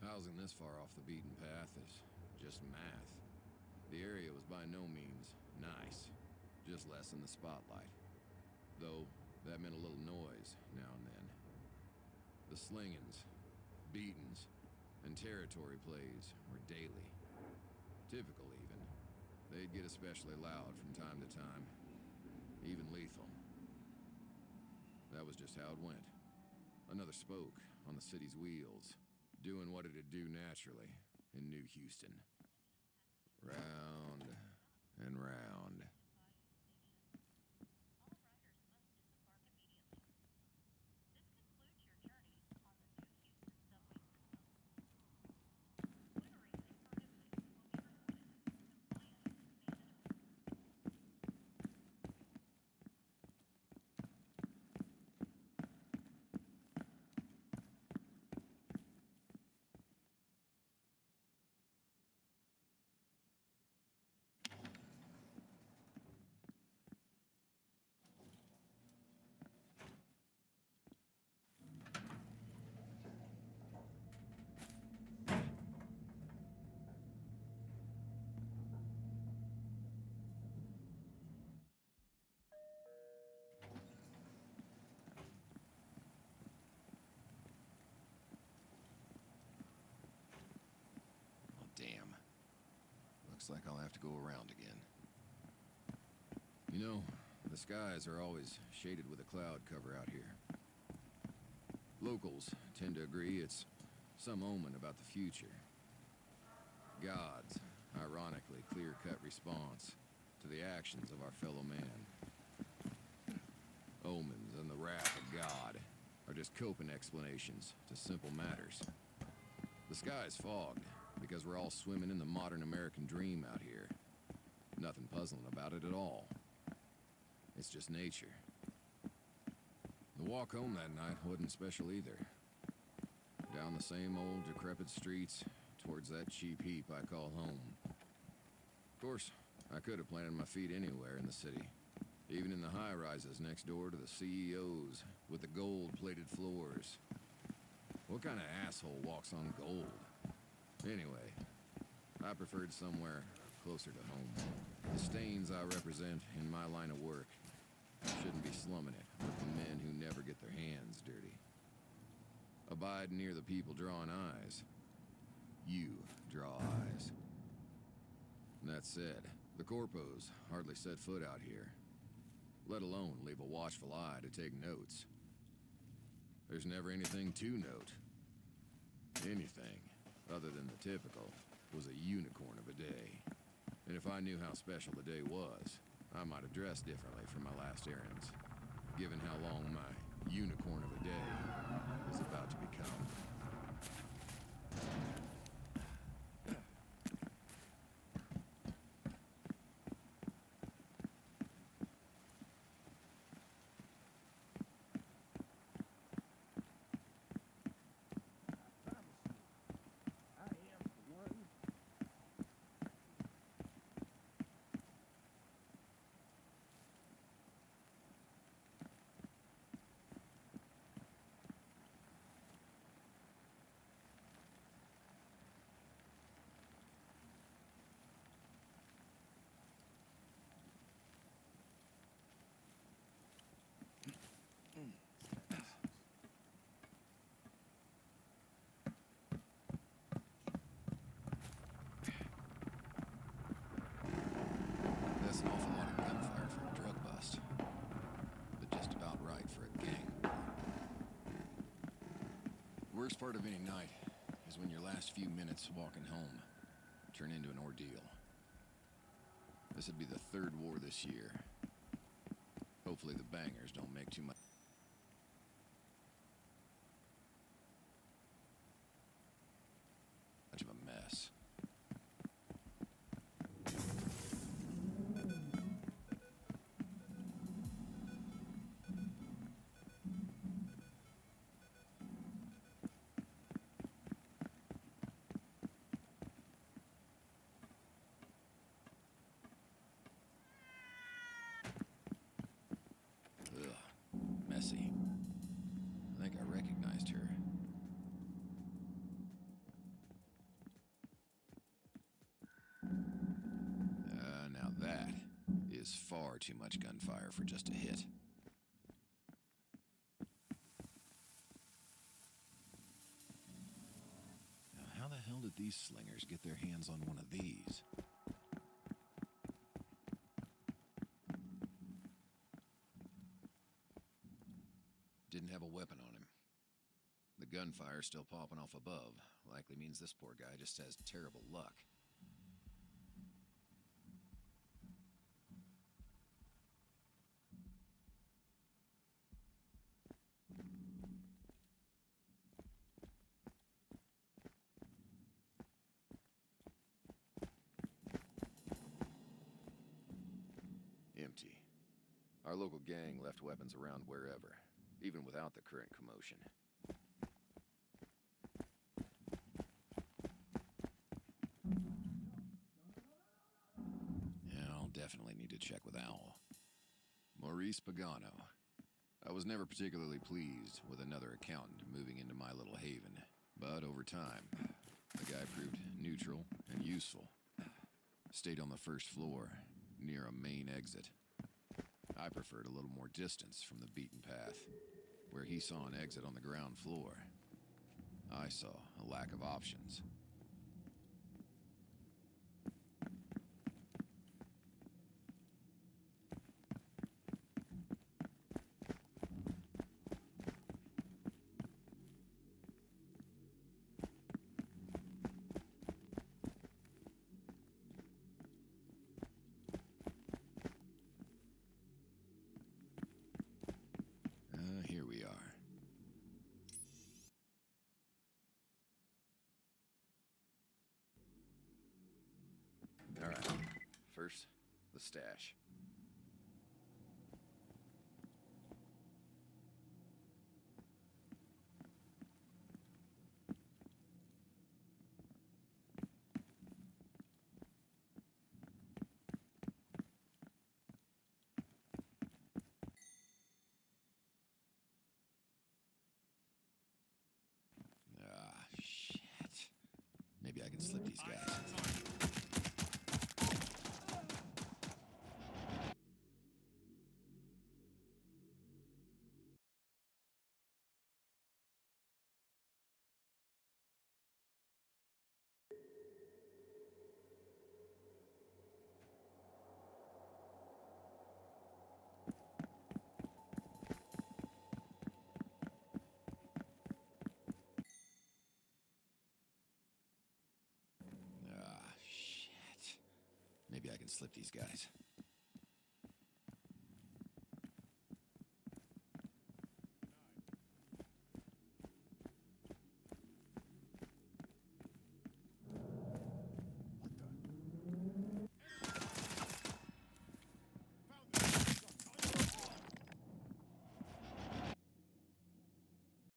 Housing this far off the beaten path is just math. The area was by no means nice, just less in the spotlight. Though, that meant a little noise now and then. The slingings, beatings, and territory plays were daily. Typical, even. They'd get especially loud from time to time. Even lethal. That was just how it went. Another spoke on the city's wheels, doing what it'd do naturally in New Houston. Round and round. Damn. Looks like I'll have to go around again. You know, the skies are always shaded with a cloud cover out here. Locals tend to agree it's some omen about the future. God's ironically clear-cut response to the actions of our fellow man. Omens and the wrath of God are just coping explanations to simple matters. The sky's fogged because we're all swimming in the modern American dream out here. Nothing puzzling about it at all. It's just nature. The walk home that night wasn't special either. Down the same old decrepit streets towards that cheap heap I call home. Of course, I could have planted my feet anywhere in the city, even in the high-rises next door to the CEOs with the gold-plated floors. What kind of asshole walks on gold? Anyway, I preferred somewhere closer to home. The stains I represent in my line of work shouldn't be slumming it with the men who never get their hands dirty. Abide near the people drawing eyes. You draw eyes. That said, the corpos hardly set foot out here, let alone leave a watchful eye to take notes. There's never anything to note. Anything, other than the typical, was a unicorn of a day. And if I knew how special the day was, I might have dressed differently for my last errands, given how long my unicorn of a day was about to become. That's an awful lot of gunfire for a drug bust, but just about right for a gang war. Worst part of any night is when your last few minutes walking home turn into an ordeal. This would be the third war this year. Hopefully the bangers don't make too much of a mess. Ugh. is far too much gunfire for just a hit. Now, how the hell did these slingers get their hands on one of these? Didn't have a weapon on him. The gunfire still popping off above. Likely means this poor guy just has terrible luck. Empty. Our local gang left weapons around wherever, even without the current commotion. Yeah, I'll definitely need to check with Owl. Maurice Pagano. I was never particularly pleased with another accountant moving into my little haven, but over time, the guy proved neutral and useful. Stayed on the first floor, near a main exit. I preferred a little more distance from the beaten path. Where he saw an exit on the ground floor, I saw a lack of options. Here we are. All right. First, the stash. Ah, shit. Maybe I can slip these guys. Ah, shit. Maybe I can slip these guys.